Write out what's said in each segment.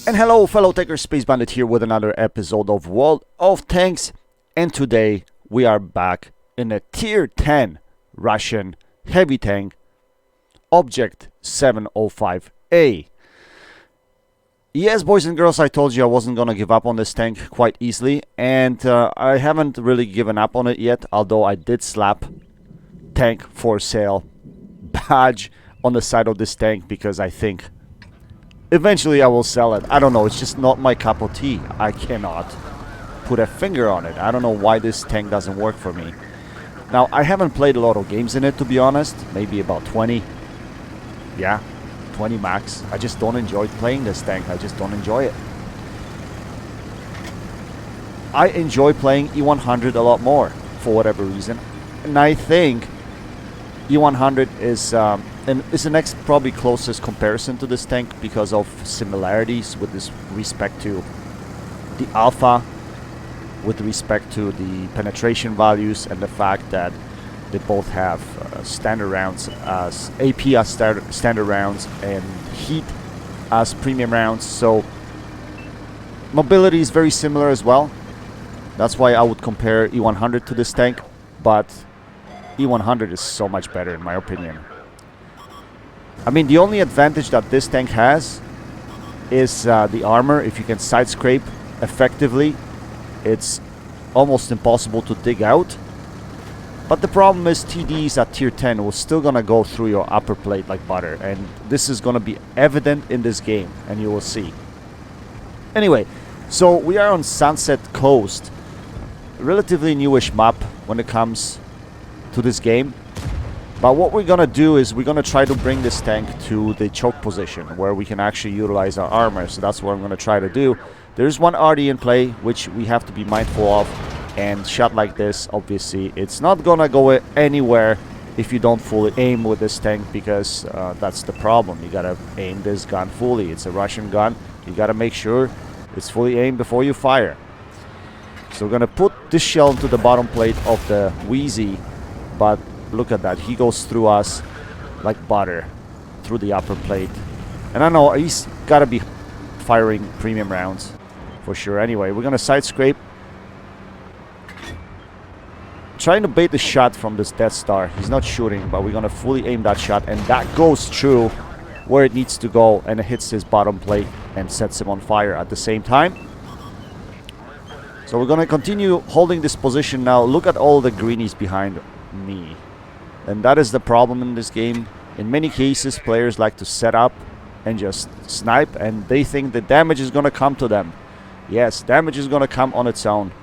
And hello fellow Taker, Space Bandit here with another episode of World of Tanks, and today we are back in a tier 10 Russian heavy tank, Obj.705A. Yes, boys and girls, I told you I wasn't gonna give up on this tank quite easily, and I haven't really given up on it yet, although I did slap tank for sale badge on the side of this tank because I think eventually I will sell it. I don't know, it's just not my cup of tea. I cannot put a finger on it. I don't know why this tank doesn't work for me. Now, I haven't played a lot of games in it, to be honest. Maybe about 20. Yeah, 20 max. I just don't enjoy playing this tank. I just don't enjoy it. I enjoy playing E100 a lot more, for whatever reason. And I think E100 is the next probably closest comparison to this tank because of similarities with this respect to the alpha, with respect to the penetration values, and the fact that they both have standard rounds as AP as standard rounds and heat as premium rounds. So mobility is very similar as well. That's why I would compare E100 to this tank, but E100 is so much better in my opinion. I mean, the only advantage that this tank has is the armor. If you can side scrape effectively, it's almost impossible to dig out. But the problem is TDs at tier 10 will still gonna go through your upper plate like butter, and this is gonna be evident in this game, and you will see. Anyway, so we are on Sunset Coast, relatively newish map when it comes to this game. But what we're gonna do is we're gonna try to bring this tank to the choke position where we can actually utilize our armor. So that's what I'm gonna try to do. There's one RD in play which we have to be mindful of, and shot like this, obviously it's not gonna go anywhere if you don't fully aim with this tank, because that's the problem. You gotta aim this gun fully. It's a Russian gun. You gotta make sure it's fully aimed before you fire. So we're gonna put this shell into the bottom plate of the Wheezy, but look at that, he goes through us like butter through the upper plate. And I know he's gotta be firing premium rounds for sure. Anyway, we're gonna side scrape, trying to bait the shot from this Death Star. He's not shooting, but we're gonna fully aim that shot, and that goes through where it needs to go, and it hits his bottom plate and sets him on fire at the same time. So we're gonna continue holding this position now. Look at all the greenies behind me. And that is the problem in this game. In many cases, players like to set up and just snipe, and they think the damage is gonna come to them. Yes, damage is gonna come on its own.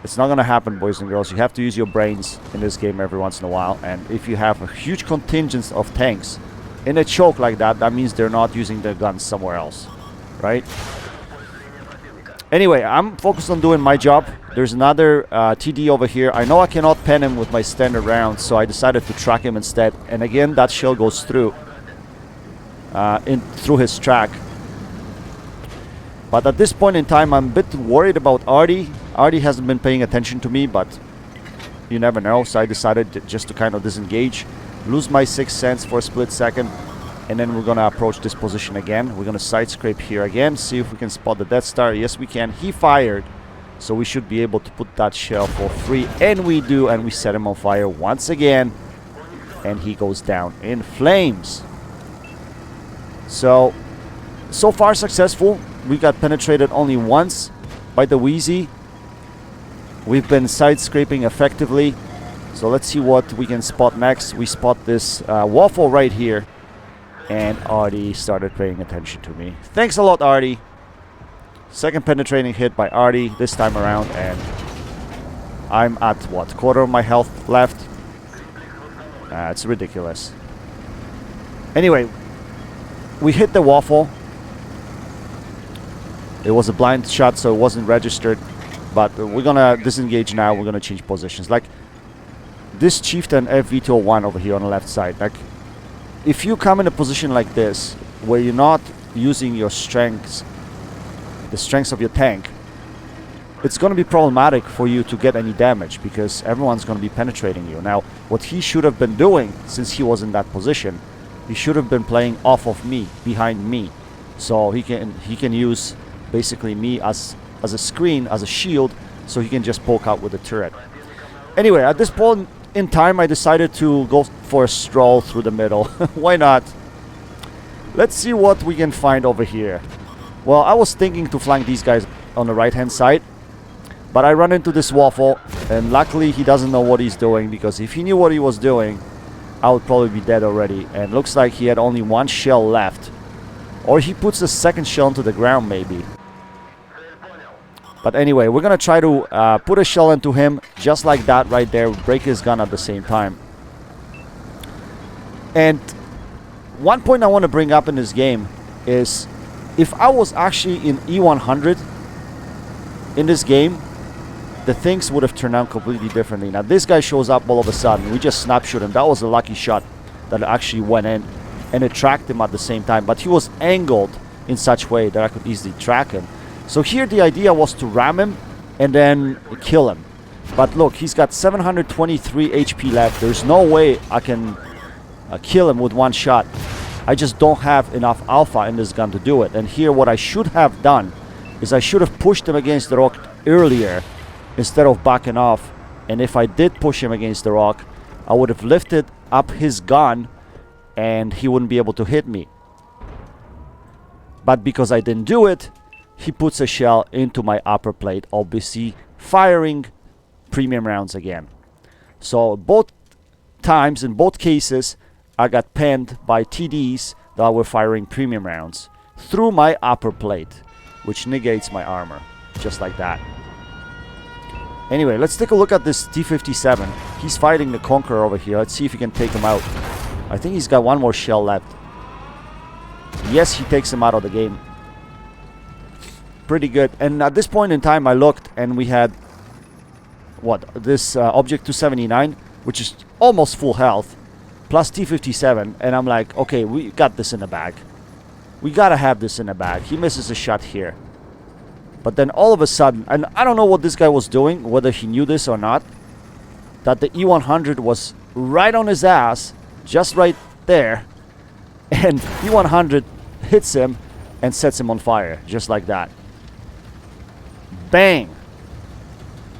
It's not gonna happen, boys and girls. You have to use your brains in this game every once in a while, and if you have a huge contingent of tanks in a choke like that, that means they're not using their guns somewhere else, right? Anyway, I'm focused on doing my job. There's another TD over here. I know I cannot pen him with my standard rounds, so I decided to track him instead. And again, that shell goes through through his track. But at this point in time, I'm a bit worried about Artie. Artie hasn't been paying attention to me, but you never know. So I decided just to kind of disengage, lose my 6th sense for a split second, and then we're gonna approach this position again. We're gonna side scrape here again, see if we can spot the Death Star. Yes, we can. He fired, so we should be able to put that shell for free, and we do, and we set him on fire once again, and he goes down in flames. So far successful. We got penetrated only once by the Wheezy. We've been side scraping effectively, so let's see what we can spot next. We spot this waffle right here, and Artie started paying attention to me. Thanks a lot, Artie. Second penetrating hit by Artie this time around, and I'm at what, quarter of my health left? It's ridiculous. Anyway, we hit the waffle. It was a blind shot, so it wasn't registered, but we're gonna disengage now. We're gonna change positions. Like this Chieftain FV201 over here on the left side, like if you come in a position like this where you're not using your strengths, the strengths of your tank, it's going to be problematic for you to get any damage because everyone's going to be penetrating you. Now, what he should have been doing, since he was in that position, he should have been playing off of me, behind me, so he can use basically me as a screen, as a shield, so he can just poke out with the turret. Anyway, at this point in time, I decided to go for a stroll through the middle. Why not? Let's see what we can find over here. Well, I was thinking to flank these guys on the right-hand side, but I run into this waffle, and luckily he doesn't know what he's doing, because if he knew what he was doing, I would probably be dead already. And looks like he had only one shell left. Or he puts the second shell into the ground, maybe. But anyway, we're gonna try to put a shell into him, just like that right there, break his gun at the same time. And one point I want to bring up in this game is, if I was actually in E100 in this game, the things would have turned out completely differently. Now this guy shows up all of a sudden, we just snapshot him. That was a lucky shot that actually went in, and it tracked him at the same time, but he was angled in such a way that I could easily track him. So here the idea was to ram him and then kill him. But look, he's got 723 HP left. There's no way I can kill him with one shot. I just don't have enough alpha in this gun to do it. And here what I should have done is I should have pushed him against the rock earlier instead of backing off. And if I did push him against the rock, I would have lifted up his gun and he wouldn't be able to hit me. But because I didn't do it, he puts a shell into my upper plate, obviously firing premium rounds again. So both times, in both cases, I got penned by TDs that were firing premium rounds through my upper plate, which negates my armor, just like that. Anyway, let's take a look at this T-57. He's fighting the Conqueror over here. Let's see if he can take him out. I think he's got one more shell left. Yes, he takes him out of the game. Pretty good. And at this point in time, I looked and we had this Obj.705, which is almost full health, plus T-57, and I'm like, okay, we got this in the bag. We gotta have this in the bag. He misses a shot here. But then all of a sudden, and I don't know what this guy was doing, whether he knew this or not, that the E100 was right on his ass, just right there, and E100 hits him and sets him on fire, just like that. Bang!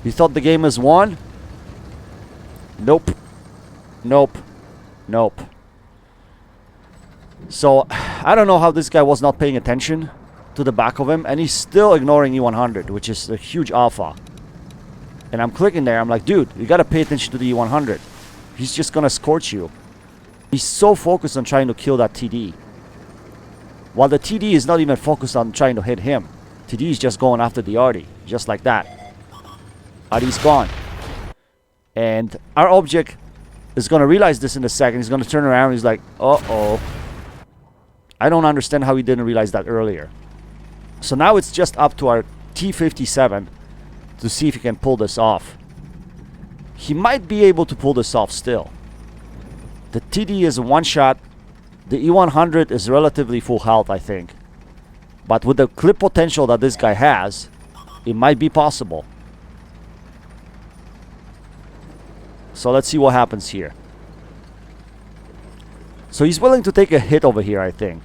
You thought the game is won? Nope. Nope. Nope. So, I don't know how this guy was not paying attention to the back of him, and he's still ignoring E100, which is a huge alpha. And I'm clicking there, I'm like, dude, you gotta pay attention to the E100. He's just gonna scorch you. He's so focused on trying to kill that TD, while the TD is not even focused on trying to hit him. TD is just going after the Arty, just like that. Arty's gone. And our object is going to realize this in a second. He's going to turn around and he's like, uh-oh. I don't understand how he didn't realize that earlier. So now it's just up to our T-57 to see if he can pull this off. He might be able to pull this off still. The TD is a one-shot. The E100 is relatively full health, I think. But with the clip potential that this guy has, it might be possible. So let's see what happens here. So he's willing to take a hit over here, I think.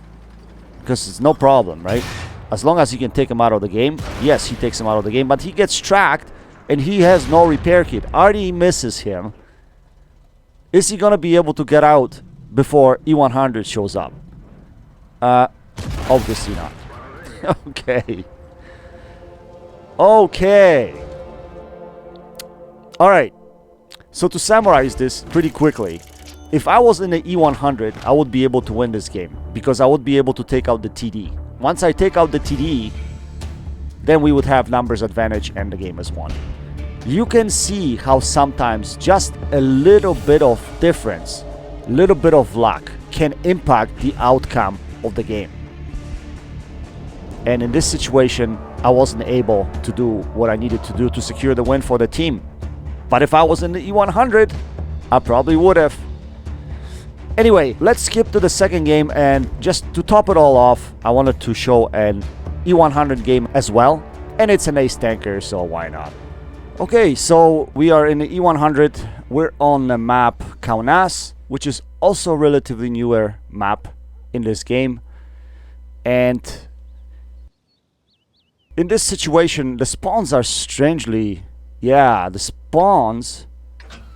Because it's no problem, right? As long as he can take him out of the game. Yes, he takes him out of the game. But he gets tracked and he has no repair kit. Arty misses him. Is he going to be able to get out before E100 shows up? Obviously not. Okay. Okay. Alright. So to summarize this pretty quickly, if I was in the E100, I would be able to win this game, because I would be able to take out the TD. Once I take out the TD, then we would have numbers advantage and the game is won. You can see how sometimes just a little bit of difference, a little bit of luck can impact the outcome of the game. And in this situation, I wasn't able to do what I needed to do to secure the win for the team. But if I was in the E100, I probably would have. Anyway, let's skip to the second game, and just to top it all off, I wanted to show an E100 game as well. And it's an ace tanker, so why not? Okay, so we are in the E100. We're on the map Kaunas, which is also a relatively newer map in this game. And in this situation, the spawns are strangely... Yeah, the spawns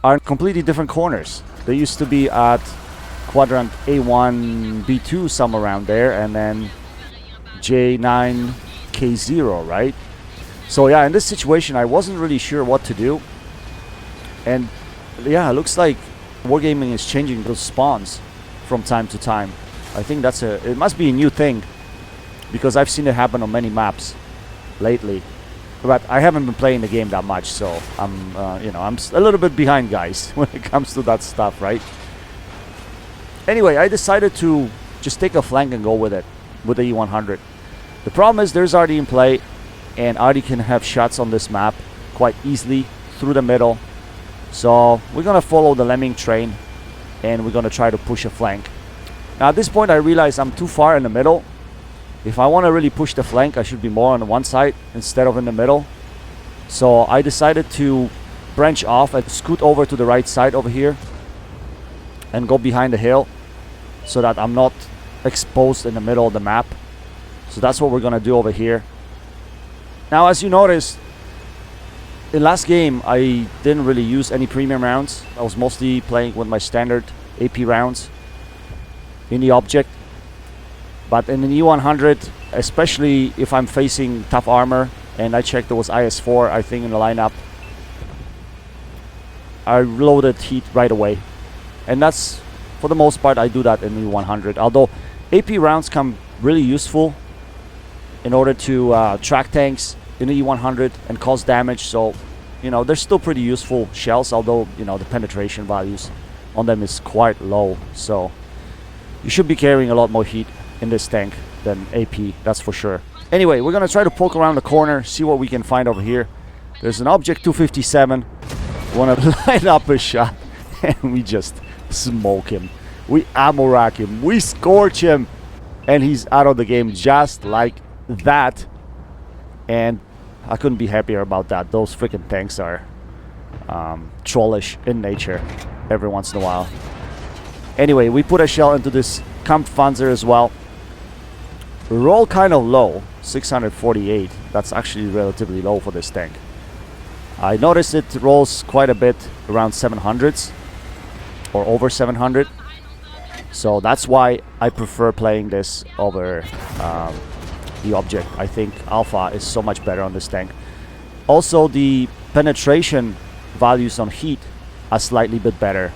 are in completely different corners. They used to be at quadrant A1, B2, somewhere around there, and then J9, K0, right? So yeah, in this situation, I wasn't really sure what to do. And yeah, it looks like Wargaming is changing those spawns from time to time. I think it must be a new thing, because I've seen it happen on many maps lately. But I haven't been playing the game that much, so I'm I'm a little bit behind, guys, when it comes to that stuff, right? Anyway, I decided to just take a flank and go with it, with the E100. The problem is there's Artie in play, and Artie can have shots on this map quite easily through the middle. So we're gonna follow the lemming train, and we're gonna try to push a flank. Now at this point I realize I'm too far in the middle. If I want to really push the flank, I should be more on the one side instead of in the middle. So I decided to branch off and scoot over to the right side over here and go behind the hill so that I'm not exposed in the middle of the map. So that's what we're going to do over here. Now, as you notice, in last game I didn't really use any premium rounds. I was mostly playing with my standard AP rounds in the object. But in the E100, especially if I'm facing tough armor, and I checked there was IS-4, I think, in the lineup, I loaded heat right away. And that's, for the most part, I do that in the E100. Although AP rounds come really useful in order to track tanks in the E100 and cause damage. So, they're still pretty useful shells, although, the penetration values on them is quite low. So you should be carrying a lot more heat in this tank than AP, that's for sure. Anyway, we're gonna try to poke around the corner, see what we can find over here. There's an Object 257. We wanna line up a shot, and we just smoke him. We ammo rack him, we scorch him, and he's out of the game just like that. And I couldn't be happier about that. Those freaking tanks are trollish in nature every once in a while. Anyway, we put a shell into this Kampfpanzer as well. Roll kind of low, 648. That's actually relatively low for this tank. I noticed it rolls quite a bit around 700s or over 700. So that's why I prefer playing this over the Object. I think Alpha is so much better on this tank. Also, the penetration values on heat are slightly bit better,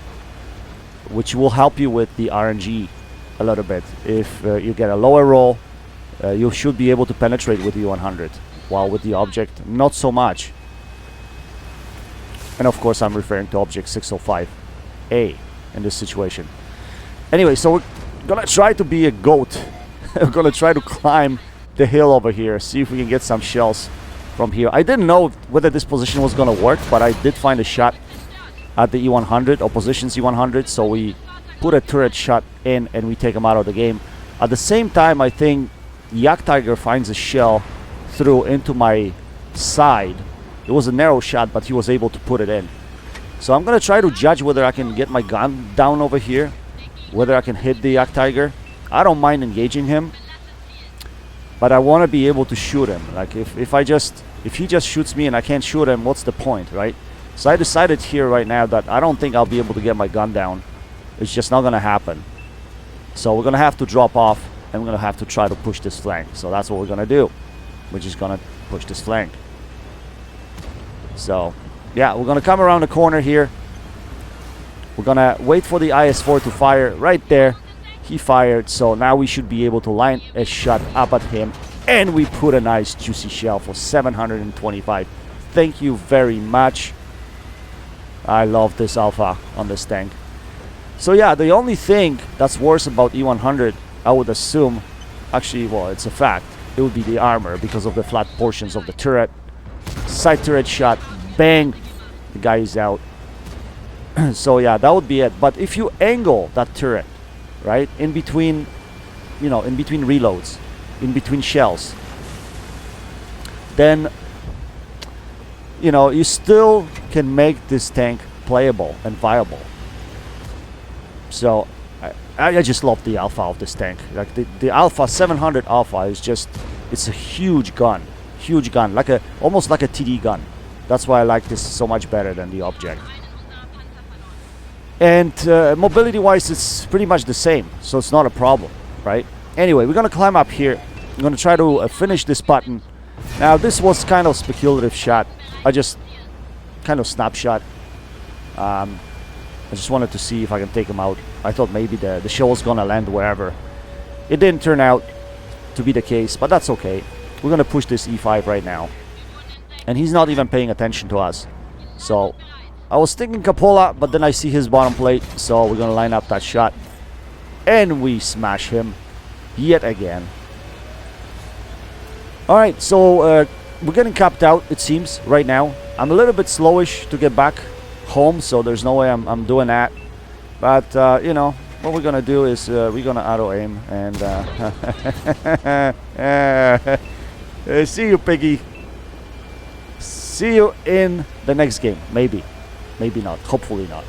which will help you with the RNG a little bit. If you get a lower roll, you should be able to penetrate with the 100, while with the Object, not so much. And of course, I'm referring to Obj.705A in this situation. Anyway, so we're gonna try to be a goat. We're gonna try to climb the hill over here, see if we can get some shells from here. I didn't know whether this position was gonna work, but I did find a shot at the E100, opposition's E100, so we put a turret shot in and we take him out of the game. At the same time, I think Yak Tiger finds a shell through into my side. It was a narrow shot, but he was able to put it in. So I'm gonna try to judge whether I can get my gun down over here, whether I can hit the Yak Tiger. I don't mind engaging him, but I want to be able to shoot him. Like if he just shoots me and I can't shoot him, what's the point, right? So I decided here right now that I don't think I'll be able to get my gun down. It's just not gonna happen. So we're gonna have to drop off, and we're gonna have to try to push this flank. So that's what we're gonna do. We're just gonna push this flank. So yeah, we're gonna come around the corner here. We're gonna wait for the IS-4 to fire right there. He fired, so now we should be able to line a shot up at him, and we put a nice juicy shell for 725. Thank you very much. I love this Alpha on this tank. So yeah, the only thing that's worse about E100, I would assume, actually, well, it's a fact, it would be the armor because of the flat portions of the turret. Side turret shot, bang, the guy is out. So yeah, that would be it. But if you angle that turret, right, in between, in between reloads, in between shells, then, you still can make this tank playable and viable. So I just love the alpha of this tank. Like the alpha 700 alpha is just, it's a huge gun, like almost like a TD gun. That's why I like this so much better than the object. And mobility wise, it's pretty much the same, so it's not a problem, right? Anyway, we're gonna climb up here. I'm gonna try to finish this button. Now this was kind of speculative shot. I just kind of snapshot. I just wanted to see if I can take him out. I thought maybe the shell was gonna land wherever. It didn't turn out to be the case, but that's okay. We're gonna push this E5 right now. And he's not even paying attention to us. So I was thinking Capola, but then I see his bottom plate, so we're gonna line up that shot. And we smash him yet again. Alright, so we're getting capped out, it seems, right now. I'm a little bit slowish to get back home, so there's no way I'm doing that. But, you know, what we're gonna do is we're gonna auto-aim and... see you, Piggy. See you in the next game. Maybe. Maybe not. Hopefully not.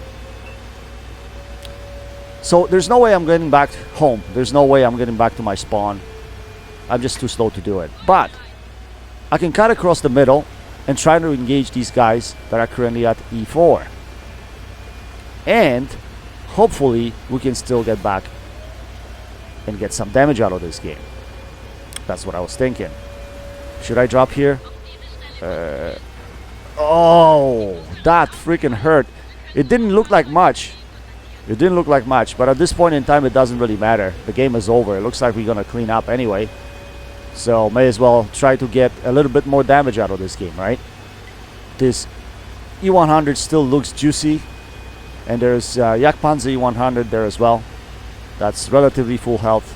So, there's no way I'm getting back home. There's no way I'm getting back to my spawn. I'm just too slow to do it. But I can cut across the middle and try to engage these guys that are currently at E4. And hopefully we can still get back and get some damage out of this game. That's what I was thinking. Should I drop here? Oh, that freaking hurt. It didn't look like much. It didn't look like much, but at this point in time it doesn't really matter. The game is over. It looks like we're gonna clean up anyway. So may as well try to get a little bit more damage out of this game, right? This E100 still looks juicy. And there's Jagdpanzer E100 there as well. That's relatively full health.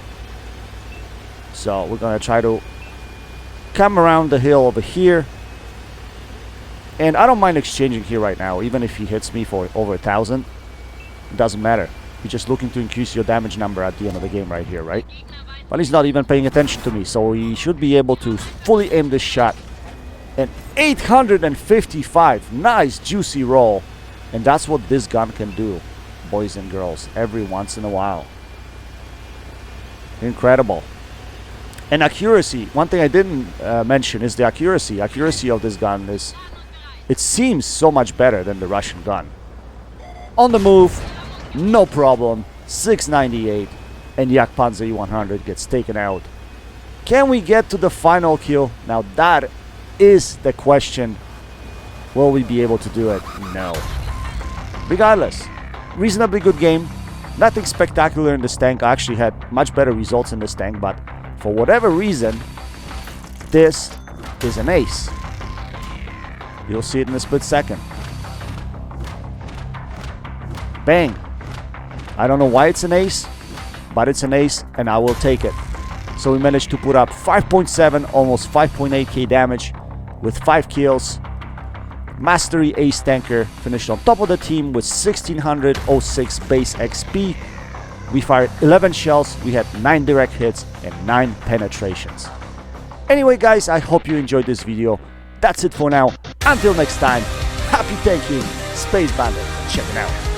So we're gonna try to come around the hill over here. And I don't mind exchanging here right now, even if he hits me for over 1,000. It doesn't matter. You're just looking to increase your damage number at the end of the game right here, right? But he's not even paying attention to me, so he should be able to fully aim this shot. An 855. Nice, juicy roll. And that's what this gun can do, boys and girls, every once in a while. Incredible. And accuracy. One thing I didn't mention is the accuracy. Accuracy of this gun is... It seems so much better than the Russian gun. On the move, no problem. 698. And Jagdpanzer E100 gets taken out. Can we get to the final kill? Now that is the question. Will we be able to do it? No. Regardless, reasonably good game. Nothing spectacular in this tank. I actually had much better results in this tank, but for whatever reason, this is an ace. You'll see it in a split second. Bang. I don't know why it's an ace, but it's an ace and I will take it. So we managed to put up 5.7, almost 5.8k damage with 5 kills. Mastery Ace Tanker finished on top of the team with 1606 base XP. We fired 11 shells, we had 9 direct hits and 9 penetrations. Anyway guys, I hope you enjoyed this video. That's it for now. Until next time, happy tanking, Space Bandit, check it out.